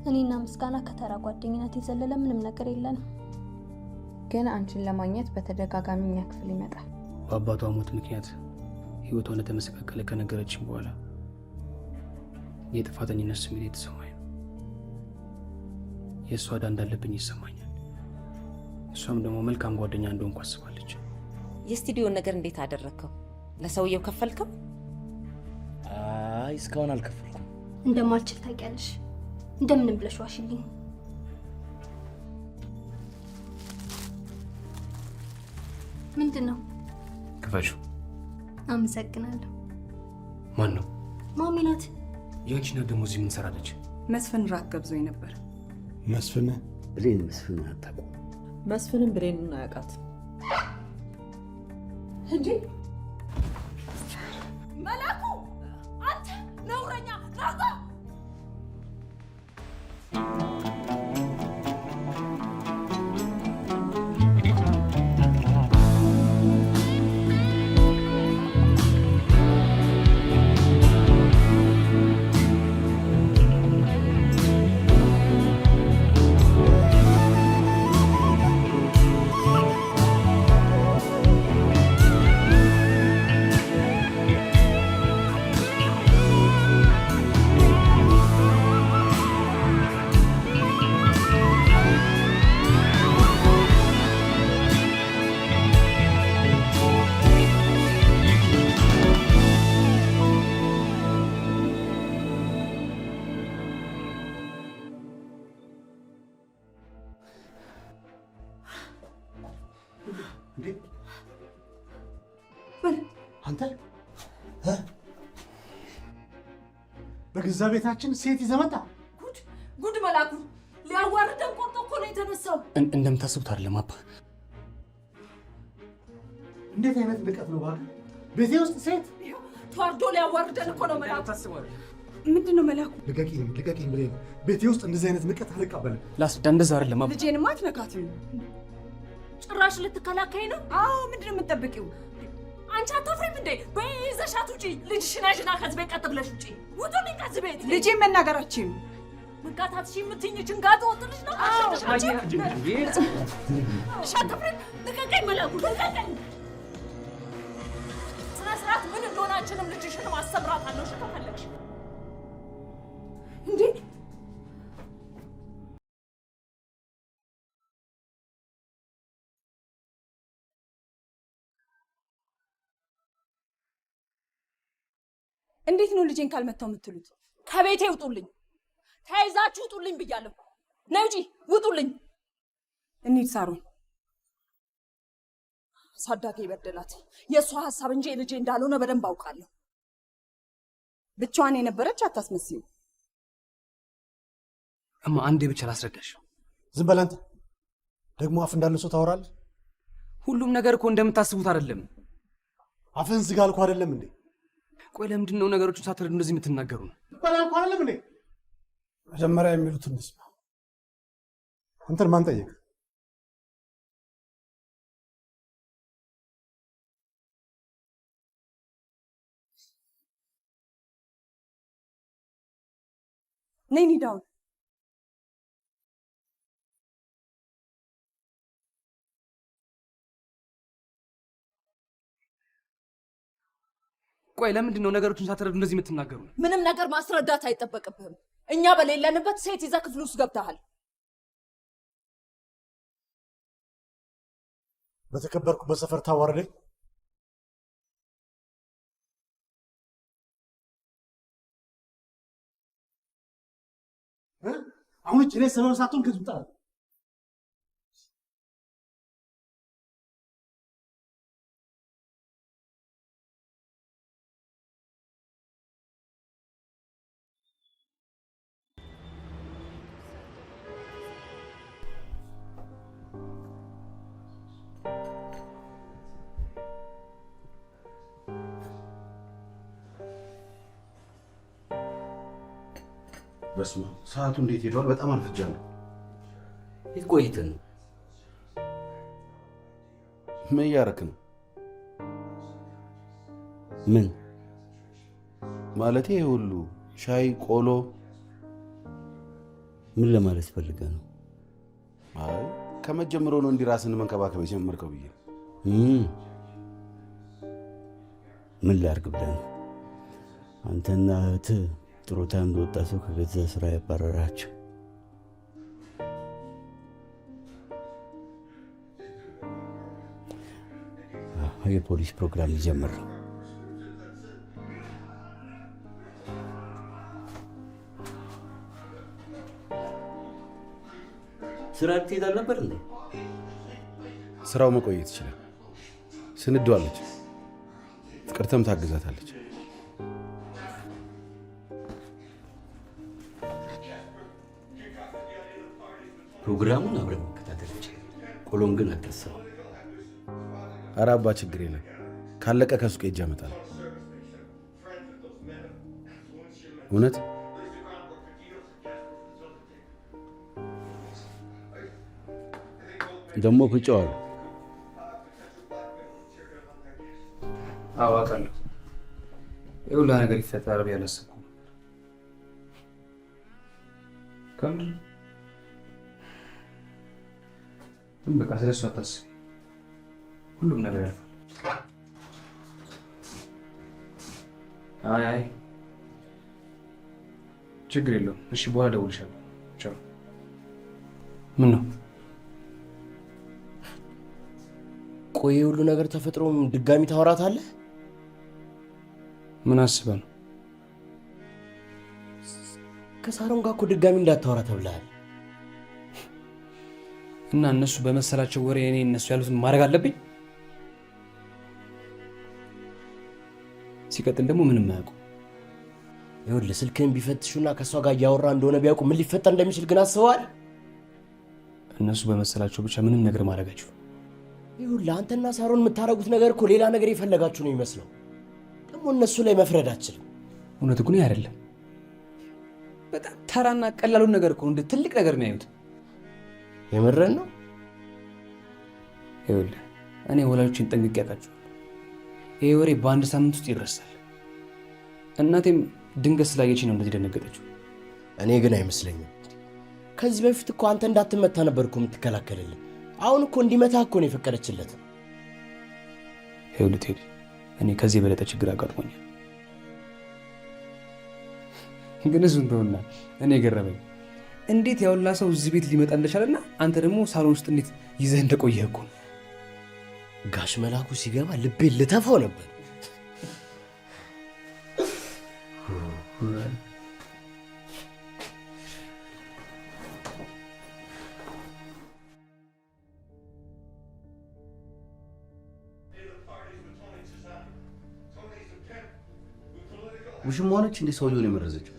እኔና ምስጋና ከተራ ጓደኝነት የዘለለ ምንም ነገር የለንም። ግን አንቺን ለማግኘት በተደጋጋሚ እኛ ክፍል ይመጣል። በአባቷ ሞት ምክንያት ህይወቷ እንደተመሰቃቀለ ከነገረችኝ በኋላ የጥፋተኝነት ስሜት የተሰማኝ ነው። የእሷ ዕዳ እንዳለብኝ ይሰማኛል። እሷም ደግሞ መልካም ጓደኛ እንደሆንኩ አስባለች። የስቱዲዮን ነገር እንዴት አደረከው? ለሰውየው ከፈልከው? አይ እስካሁን አልከፈልኩም። እንደማልችል ታውቂያለሽ። እንደምንም ብለሽ ዋሽልኝ። ምንድነው? ክፈሹ። አመሰግናለሁ። ማን ነው? ማሚ ናት። ያንቺና ደግሞ እዚህ ምን ሰራለች? መስፍን ራት ገብዞኝ ነበር። መስፍን? ብሌን መስፍን አታውቁም? መስፍንን ብሌንን አያውቃት እንዴ? መላኩ አንተ ነውረኛ ናታ! አንተ በገዛ ቤታችን ሴት ይዘህ መጣ። ጉድ መላኩ ሊያዋርደን ቆርጦ እኮ ነው የተነሳው። እንደምታስቡት አይደለም አባ። እንዴት አይነት ንቀት ነው ባክ! ቤቴ ውስጥ ሴት ተዋርዶ ሊያዋርደን እኮ ነው መላኩ። ምንድን ነው መላኩ? ልቀቂኝ ብሌን። ቤቴ ውስጥ እንደዚህ አይነት ንቀት አልቀበልም። ላስዳ እንደዛ አይደለም አባ። ልጄንማ አትነካትም። ጭራሽ ልትከላከይ ነው? አዎ ምንድን ነው የምትጠብቂው? አንቺ አታፍሪም እንዴ? በይዘሻት ውጪ። ልጅሽን ያዥና ከዚህ ቤት ቀጥ ብለሽ ውጪ። ውጡልኝ ከዚህ ቤት። ልጄ መናገራችን መጋታትሽ የምትይኝ ጭንጋጥ ወጥልሽ ነው። ሻታፍሪም ልቀቀኝ መላኩ ልቀቀኝ። ስነ ስርዓት ምን እንደሆናችንም ልጅሽን ማስተምራታለሁ ከፈለግሽ እንዴ። እንዴት ነው ልጄን ካልመታው የምትሉት? ከቤቴ ውጡልኝ፣ ተይዛችሁ ውጡልኝ ብያለሁ። ነይ ውጪ፣ ውጡልኝ። እንሂድ ሳሮን። ሳዳጌ ይበደላት የእሷ ሀሳብ እንጂ ልጄ እንዳልሆነ በደንብ አውቃለሁ። ብቻዋን የነበረች አታስመስዩ። እማ አንዴ ብቻ ላስረዳሽ። ዝም በል አንተ። ደግሞ አፍ እንዳለ ሰው ታወራለህ። ሁሉም ነገር እኮ እንደምታስቡት አይደለም። አፍህን ዝጋ አልኩህ አይደለም እንዴ? ቆይ ለምንድን ነው ነገሮችን ሳትረዱ እንደዚህ የምትናገሩ? ባላልኩህ አይደለም እንዴ? መጀመሪያ የሚሉትን እንስማ። አንተን ማን ጠየቅ? ነይ እንሂድ አሁን። ቆይ ለምንድን ነው ነገሮችን ሳትረዱ እንደዚህ የምትናገሩ? ምንም ነገር ማስረዳት አይጠበቅብህም። እኛ በሌለንበት ሴት ይዘህ ክፍል ውስጥ ገብተሃል። በተከበርኩበት ሰፈር ታዋርደኝ። አሁን እኔ ሰበብ ሳትሆን ከዚህ ውጣ። በስመ አብ ሰዓቱ እንዴት ሄዷል? በጣም አልፈጃለሁ። ቆይተን ምን እያደረክ ነው? ምን ማለቴ? ሁሉ ሻይ ቆሎ ምን ለማለት ፈልገህ ነው? አይ ከመጀመሩ ነው እንዲህ ራስን መንከባከብ የጀመርከው ብዬ። ምን ላድርግ ብለህ ነው? አንተና እህትህ ጥሮታ እንደወጣ ሰው ከገዛ ስራ ያባረራቸው። የፖሊስ ፕሮግራም ሊጀምር ነው። ስራ ትሄድ አልነበር እንዴ? ስራው መቆየት ይችላል። ስንዷለች፣ ፍቅርተም ታግዛታለች። ፕሮግራሙን አብረን መከታተል ይችላል። ቆሎም ግን አትርሳው። ኧረ አባ ችግር የለም። ካለቀ ከሱቅ ሄጄ አመጣለሁ። እውነት ደግሞ ፍጫዋል። አዎ አውቃለሁ። ይኸውልህ ነገር ይፈጠራል ብዬ አላሰብኩም። ከምር ግን በቃ ስለሱ አታስቢ። ሁሉም ነገር ያልፋል። አይ ችግር የለውም። እሺ በኋላ እደውልልሻለሁ። ቻው። ምን ነው? ቆይ ሁሉ ነገር ተፈጥሮም ድጋሚ ታወራታለህ? ምን አስበህ ነው? ከሳሮን ጋር እኮ ድጋሚ እንዳታወራ ተብለሃል። እና እነሱ በመሰላቸው ወሬ እኔ እነሱ ያሉትን ማድረግ አለብኝ? ሲቀጥል ደግሞ ምንም አያውቁ። ይኸውልህ ስልክህን ቢፈትሹና ከእሷ ጋር እያወራ እንደሆነ ቢያውቁ ምን ሊፈጠር እንደሚችል ግን አስበዋል? እነሱ በመሰላቸው ብቻ ምንም ነገር ማድረግ አይችሉም። ይኸውልህ አንተና ሳሮን የምታደርጉት ነገር እኮ ሌላ ነገር የፈለጋችሁ ነው የሚመስለው። ደግሞ እነሱ ላይ መፍረድ አትችልም። እውነት ግን አይደለም። በጣም ተራና ቀላሉን ነገር እኮ እንደ ትልቅ ነገር የሚያዩት። የምረን ነው? ይኸውልህ እኔ ወላጆችን ጠንቅቄ አውቃቸዋለሁ። ይሄ ወሬ በአንድ ሳምንት ውስጥ ይረሳል። እናቴም ድንገት ስላየችኝ ነው እንደዚህ ደነገጠችው። እኔ ግን አይመስለኝም። ከዚህ በፊት እኮ አንተ እንዳትመታ ነበር እኮ የምትከላከልልን። አሁን እኮ እንዲመታ እኮ ነው የፈቀደችለት። ይኸውልህ ቴዲ፣ እኔ ከዚህ የበለጠ ችግር አጋጥሞኛል። ግን እሱን ተውና እኔ ገረመኝ እንዴት ያውላ ሰው እዚህ ቤት ሊመጣ እንደቻለና አንተ ደግሞ ሳሎን ውስጥ እንዴት ይዘህ እንደቆየህ እኮ ነው። ጋሽ መላኩ ሲገባ ልቤን ልተፋው ነበር። ውሽም ሆነች እንዴ ሰውየውን የመረዘችው?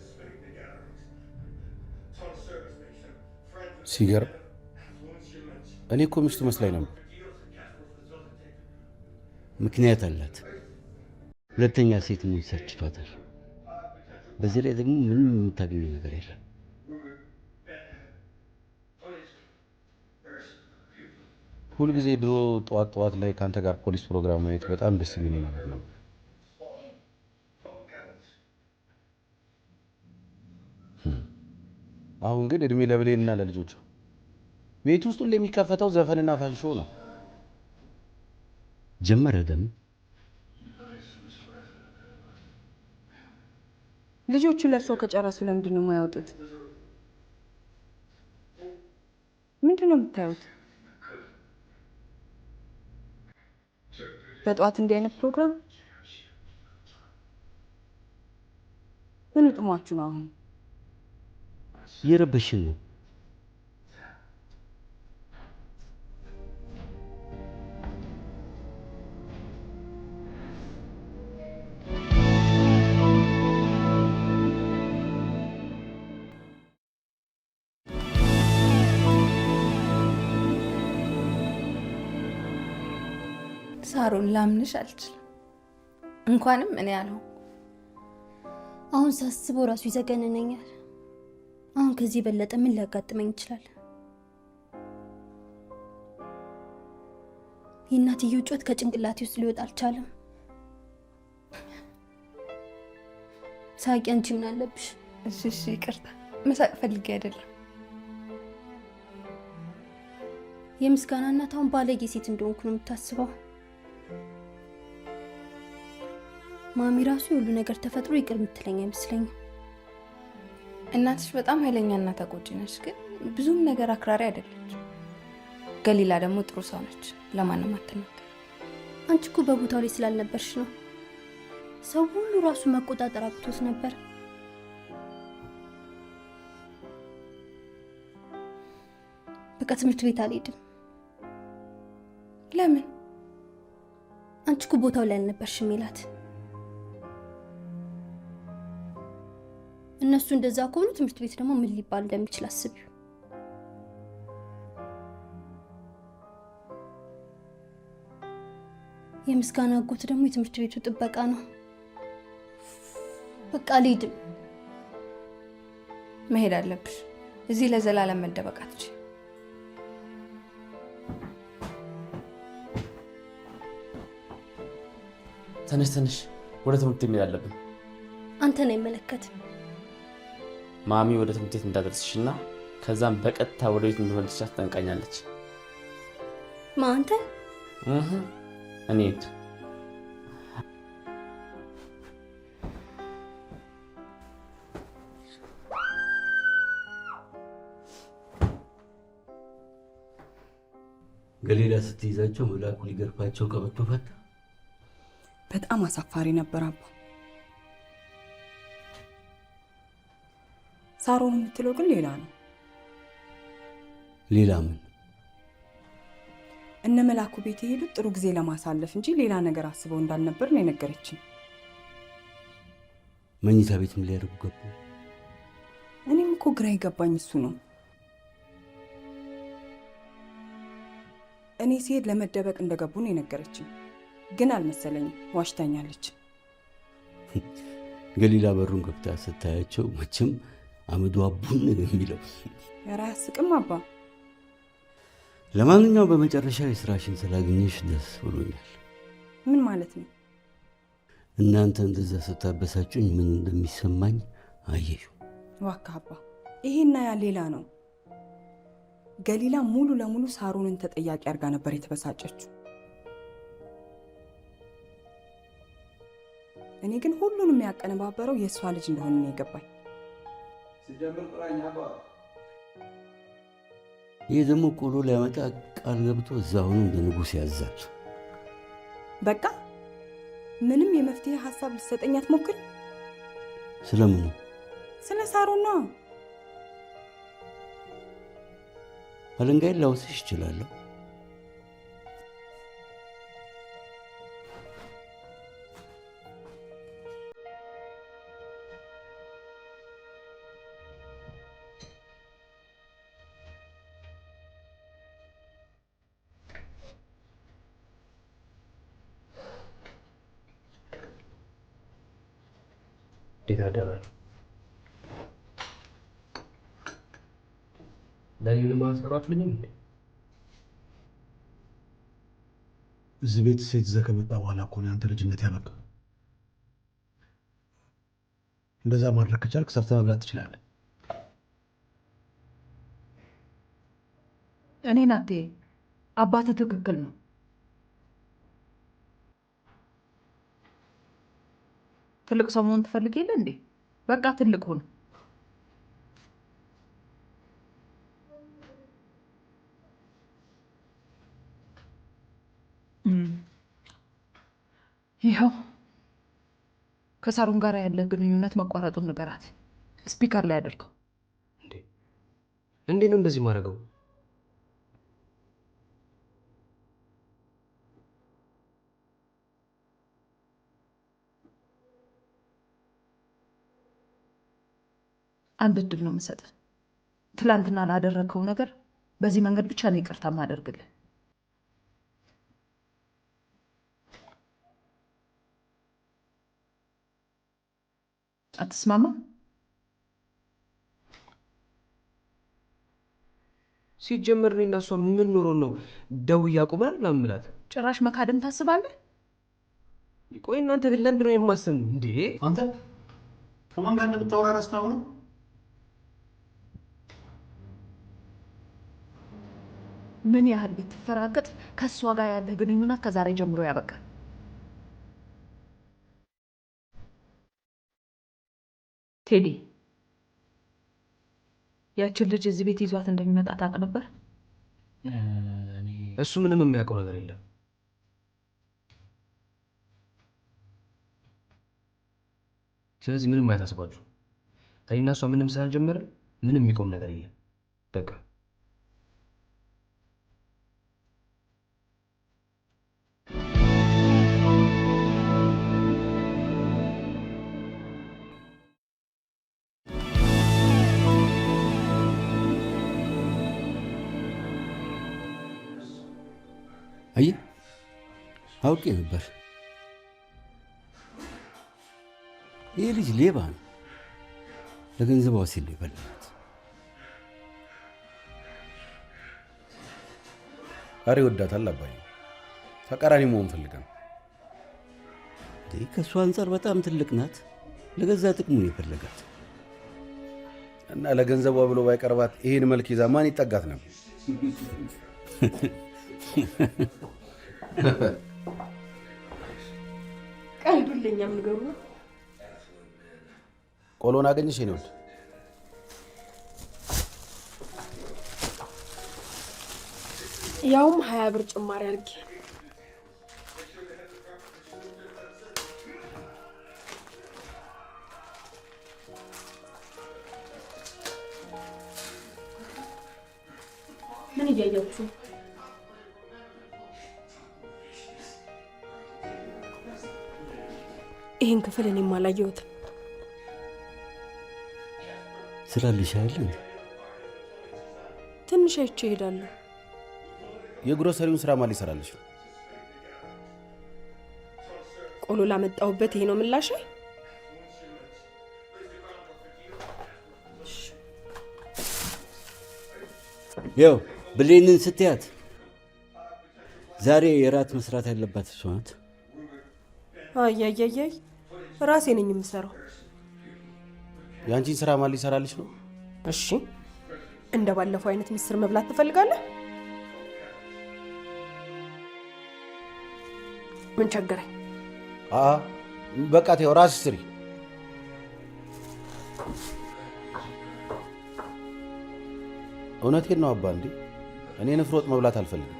ሲገርም እኔ እኮ ሚስቱ መስላኝ ነበር። ምክንያት አላት። ሁለተኛ ሴት ምን ሰጭቷታል። በዚህ ላይ ደግሞ ምንም የምታገኘው ነገር የለም። ሁልጊዜ ድሮ ጠዋት ጠዋት ላይ ከአንተ ጋር ፖሊስ ፕሮግራም ማየት በጣም ደስ የሚል ነገር ነው። አሁን ግን እድሜ ለብሌንና ለልጆቿ ቤት ውስጥ ሁሌ የሚከፈተው ዘፈንና ፋንሾ ነው። ጀመረ ደግሞ ልጆቹ ለርሰው ከጨረሱ ለምንድን ነው የማያወጡት? ምንድን ነው የምታዩት? በጠዋት እንዲህ አይነት ፕሮግራም ምን ጥሟችሁ ነው? አሁን እየረበሽን ነው። ሳሮን ላምንሽ አልችልም። እንኳንም እኔ ያለው አሁን ሳስበው ራሱ ይዘገንነኛል። አሁን ከዚህ የበለጠ ምን ሊያጋጥመኝ ይችላል? የእናትየው ጩኸት ከጭንቅላቴ ውስጥ ሊወጣ አልቻለም። ሳቂ፣ አንቺ ምን አለብሽ? እሺ ይቅርታ፣ መሳቅ ፈልጌ አይደለም። የምስጋና እናት አሁን ባለጌ ሴት እንደሆንኩ ነው የምታስበው። ማሚ ራሱ የሁሉ ነገር ተፈጥሮ ይቅር የምትለኝ አይመስለኝም። እናትሽ በጣም ኃይለኛና ተቆጪ ነች፣ ግን ብዙም ነገር አክራሪ አይደለች። ገሊላ ደግሞ ጥሩ ሰው ነች፣ ለማንም አትናገር። አንቺ እኮ በቦታው ላይ ስላልነበርሽ ነው። ሰው ሁሉ ራሱ መቆጣጠር አቅቶት ነበር። በቃ ትምህርት ቤት አልሄድም። ለምን? አንቺ እኮ ቦታው ላይ አልነበርሽም ሜላት። እነሱ እንደዛ ከሆኑ ትምህርት ቤት ደግሞ ምን ሊባል እንደሚችል አስቢው። የምስጋና አጎት ደግሞ የትምህርት ቤቱ ጥበቃ ነው። በቃ አልሄድም። መሄድ አለብሽ። እዚህ ለዘላለም መደበቅ አትችይም። ተነሽ፣ ወደ ትምህርት ቤት አለብን። አንተን አይመለከትም። ማሚ ወደ ትምህርት ቤት እንዳደርስሽና ከዛም በቀጥታ ወደ ቤት እንደመልስሽ አስጠንቃኛለች። አንተ? እኔ ገሊላ ስትይዛቸው መላኩ ሊገርፋቸው ቀበቶ ፈታ። በጣም አሳፋሪ ነበር አባ። ሳሮን የምትለው ግን ሌላ ነው። ሌላ ምን? እነ መላኩ ቤት የሄዱት ጥሩ ጊዜ ለማሳለፍ እንጂ ሌላ ነገር አስበው እንዳልነበር ነው የነገረችኝ። መኝታ ቤትም ሊያደርጉ ገቡ። እኔም እኮ ግራ የገባኝ እሱ ነው። እኔ ሲሄድ ለመደበቅ እንደገቡ ነው የነገረችኝ፣ ግን አልመሰለኝም። ዋሽታኛለች። ገሊላ በሩን ከፍታ ስታያቸው መቼም አመዱ አቡን ነው የሚለው። ኧረ አያስቅም አባ። ለማንኛውም በመጨረሻ የስራሽን ስላገኘሽ ደስ ብሎኛል። ምን ማለት ነው? እናንተ እንደዛ ስታበሳጩኝ ምን እንደሚሰማኝ አየሁ። እባክህ አባ፣ ይሄና ያ ሌላ ነው። ገሊላ ሙሉ ለሙሉ ሳሮንን ተጠያቂ አድርጋ ነበር የተበሳጨችው። እኔ ግን ሁሉንም የሚያቀነባበረው የእሷ ልጅ እንደሆነ ነው የገባኝ። ይህ ደግሞ ቆሎ ሊያመጣ ቃል ገብቶ እዛ ሆኖ እንደ ንጉሥ ያዛል። በቃ ምንም የመፍትሄ ሀሳብ ልትሰጠኝ አትሞክር? ስለምኑ? ስለ ሳሮን ነው። አለንጋይን ላውስሽ እችላለሁ። እንዴት አደረህ? ለኔ ማሰራት ልኝ እንዴ? እዚህ ቤት ሴት ይዘህ ከመጣ በኋላ እኮ ነው ያንተ ልጅነት ያበቃ። እንደዛ ማድረግ ከቻልክ ሰርተህ መብላት ትችላለህ። እኔ ናቴ አባትህ ትክክል ነው። ትልቅ ሰው መሆን ትፈልግ የለ እንዴ? በቃ ትልቅ ሁን። ይኸው ከሳሩን ጋር ያለ ግንኙነት መቋረጡን ንገራት። ስፒከር ላይ አድርገው። እንዴ ነው እንደዚህ ማድረገው? አንድ እድል ነው የምሰጥህ። ትላንትና ላደረግከው ነገር በዚህ መንገድ ብቻ ነው ይቅርታ ማደርግልህ። አትስማማ? ሲጀመር እኔ እና እሷ ምን ኖሮ ነው ደውዬ አቁመናል ለምላት? ጭራሽ መካድም ታስባለህ? ቆይ እናንተ ግን ለምንድን ነው የማሰሙ እንዴ? አንተ ከማን ጋር እንደምታወራ ረስተኸው ነው? ምን ያህል ብትፈራገጥ ከእሷ ጋር ያለ ግንኙነት ከዛሬ ጀምሮ ያበቃል። ቴዲ ያችን ልጅ እዚህ ቤት ይዟት እንደሚመጣ ታውቅ ነበር? እሱ ምንም የሚያውቀው ነገር የለም። ስለዚህ ምንም አያሳስባችሁ። እኔና እሷ ምንም ስላልጀመረ ምንም የሚቆም ነገር የለም። በቃ አየህ፣ አውቄ ነበር። ይህ ልጅ ሌባ ነው። ለገንዘቧ ሲል ነው የበላት። አሬ ወዳታል አባዬ። ተቃራኒ መሆን ፈልገን ከእሱ አንጻር በጣም ትልቅ ናት። ለገዛ ጥቅሙ ነው የፈለጋት እና ለገንዘቧ ብሎ ባይቀርባት ይሄን መልክ ይዛ ማን ይጠጋት ነበር? ቀልዱልኛም ንገሩ። ቆሎን አገኘሽ? የኔ ውድ ያውም 20 ብር ጭማሪ አድርጌ። ምን እያያችሁ? ይህን ክፍል እኔም አላየሁትም። ስላልሽ አይደል? ትንሽ አይቼ እሄዳለሁ። የግሮሰሪውን ስራ ማን ሊሰራልሽ ነው? ቆሎ ላመጣሁበት ይሄ ነው ምላሽ? ያው ብሌንን ስትያት ዛሬ የራት መስራት ያለባት እሷ ናት። አያያያይ ራሴ ነኝ የምሰራው። ያንቺን ስራ ማን ሊሰራልሽ ነው? እሺ እንደ ባለፈው አይነት ምስር መብላት ትፈልጋለህ? ምን ቸገረኝ? በቃ ተይው፣ ራስሽ ስሪ። እውነቴን ነው አባ። እንዴ እኔ ንፍሮ ወጥ መብላት አልፈልግም።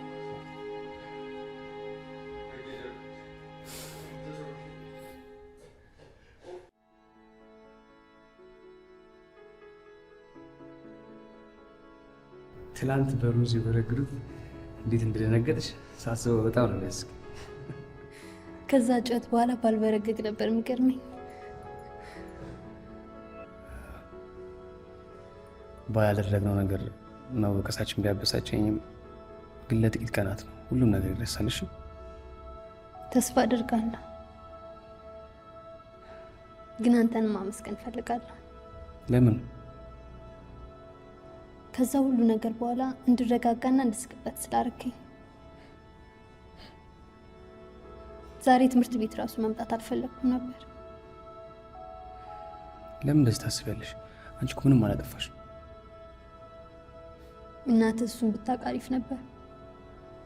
ትላንት በሩዝ የበረግሩት እንዴት እንደደነገጠች ሳስበው በጣም ነው የሚያስቅ። ከዛ ጩኸት በኋላ ባልበረግግ ነበር የሚገርመኝ። ባያደረግነው ነገር መወቀሳችን ቢያበሳጨኝም ግን ለጥቂት ቀናት ነው ሁሉም ነገር ይረሳልሽ። ተስፋ አድርጋለሁ፣ ግን አንተን ማመስገን ፈልጋለሁ። ለምን? ከዛ ሁሉ ነገር በኋላ እንድረጋጋና እንድስቅበት ስላደረከኝ። ዛሬ ትምህርት ቤት ራሱ መምጣት አልፈለኩም ነበር። ለምን እንደዚህ ታስቢያለሽ? አንቺ እኮ ምንም አላጠፋሽ። እናትህ እሱን ብታውቅ አሪፍ ነበር።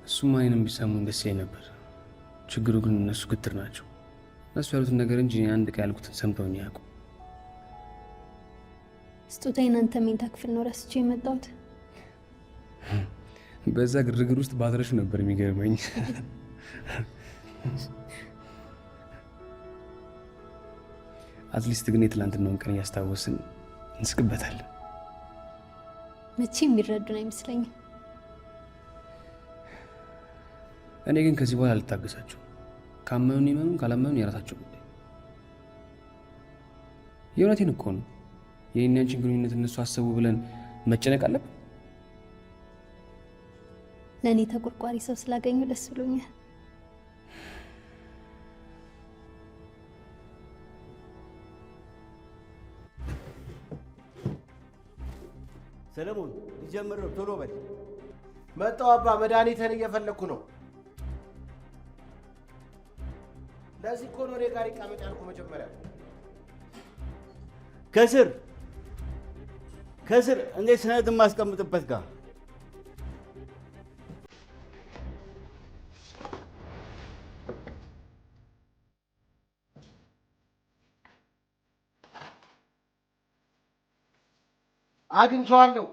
እሱማ እኔንም ቢሰሙኝ ደስ ይለኝ ነበር። ችግሩ ግን እነሱ ግትር ናቸው። እነሱ ያሉትን ነገር እንጂ አንድ ቀን ያልኩትን ሰምተውኝ ያውቁ። ስጦታዬን አንተ መኝታ ክፍል ነው ረስቼ የመጣሁት። በዛ ግርግር ውስጥ ባትረሹ ነበር የሚገርመኝ። አትሊስት ግን የትላንትናውን ቀን እያስታወስን እንስቅበታለን። መቼም የሚረዱን አይመስለኝም። እኔ ግን ከዚህ በኋላ አልታገሳቸው። ካመኑን ይመኑ፣ ካላመኑን የራሳቸው ጉዳይ። የእውነቴን እኮ ነው። የእኔ አንቺን ግንኙነት እነሱ አሰቡ ብለን መጨነቅ አለብን? ለእኔ ተቆርቋሪ ሰው ስላገኙ ደስ ብሎኛል። ሰለሞን ሊጀምር ነው፣ ቶሎ በል። መጣሁ አባ፣ መድኃኒትን እየፈለግኩ ነው። ለዚህ እኮ ነው እኔ ጋር ይቀመጥ ያልኩ መጀመሪያ። ከስር እንዴት ሰነድ የማስቀምጥበት ጋር አግኝቼዋለሁ።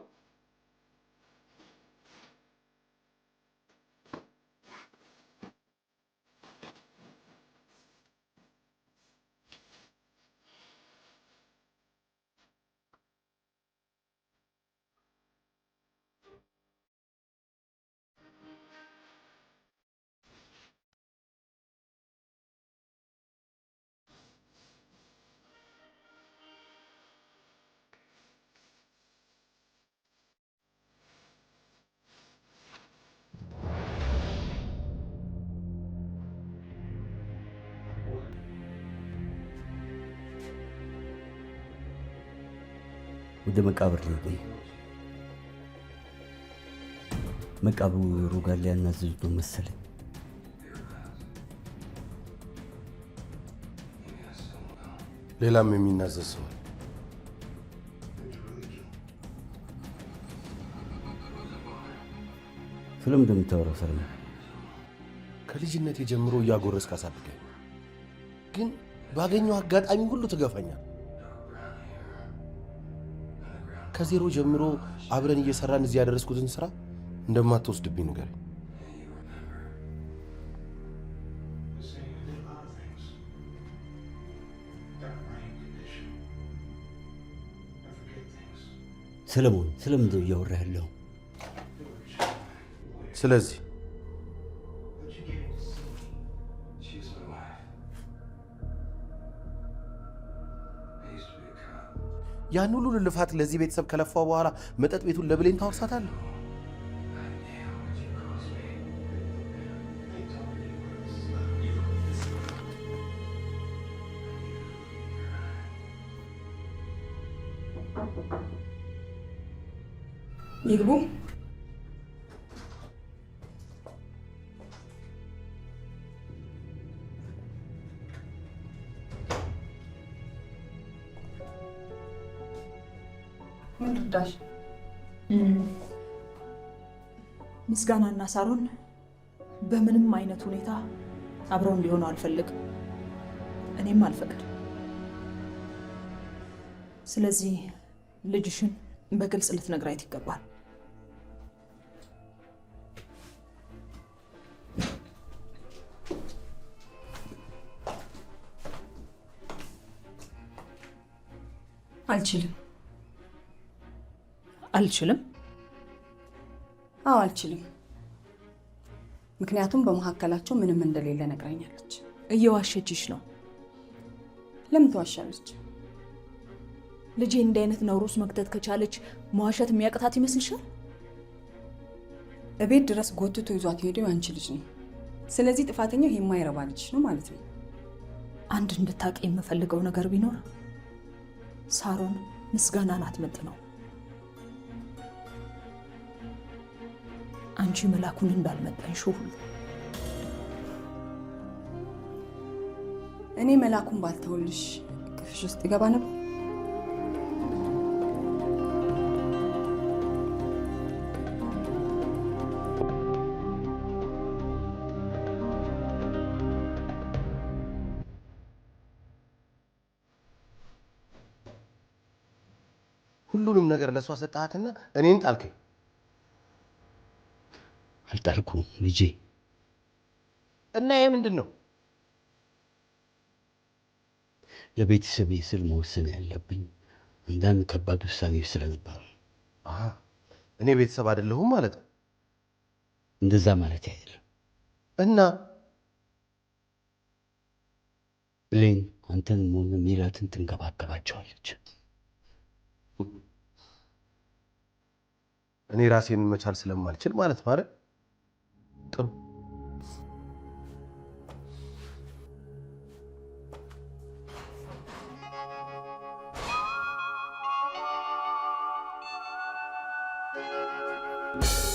ወደ መቃብር ልሄድ። መቃብሩ ጋር ሊያናዝዙት ነው መሰለኝ። ሌላም የሚናዘዝ ሰው ስለምን እንደምታወራው ሰለሞን? ከልጅነቴ ጀምሮ እያጎረስክ አሳድገኝ፣ ግን ባገኘው አጋጣሚ ሁሉ ትገፋኛል። ከዜሮ ጀምሮ አብረን እየሰራን እዚህ ያደረስኩትን ስራ እንደማትወስድብኝ ንገረኝ። ሰለሞን ስለምንድን ነው እያወራህ ያለው? ስለዚህ ያን ሁሉ ልፋት ለዚህ ቤተሰብ ከለፋው በኋላ መጠጥ ቤቱን ለብሌን ታወርሳታለህ? ይግቡ። ምን ልርዳሽ? ምስጋናና ሳሮን በምንም አይነት ሁኔታ አብረው እንዲሆኑ አልፈልግም። እኔም አልፈቅድም። ስለዚህ ልጅሽን በግልጽ ልትነግራት ይገባል። አልችልም። አልችልም? አዎ አልችልም። ምክንያቱም በመካከላቸው ምንም እንደሌለ ነግራኛለች። እየዋሸችሽ ነው። ለምን ትዋሻለች? ልጄ እንዲህ አይነት ነውር ውስጥ መክተት ከቻለች መዋሸት የሚያቅታት ይመስልሻል? እቤት ድረስ ጎትቶ ይዟት ሄደው ያንቺ ልጅ ነው። ስለዚህ ጥፋተኛው ይሄ የማይረባ ልጅ ነው ማለት ነው። አንድ እንድታውቂ የምፈልገው ነገር ቢኖር ሳሮን ምስጋናን አትመጥነው። አንቺ መላኩን እንዳልመጠንሽው ሁሉ እኔ መላኩን ባልተውልሽ ክፍሽ ውስጥ ይገባ ነበር። ሁሉንም ነገር ለሷ ሰጣትና እኔን ጣልከኝ። አልጣልኩም ልጄ። እና ይሄ ምንድን ነው? ለቤተሰቤ ስል መወሰን ያለብኝ አንዳንድ ከባድ ውሳኔ ስለነበር። እኔ ቤተሰብ አይደለሁም ማለት ነው? እንደዛ ማለት አይደለም። እና ብሌን አንተን ሆነ ሜላትን ትንከባከባቸዋለች። እኔ ራሴን መቻል ስለማልችል ማለት ነው አይደል? ጥሩ you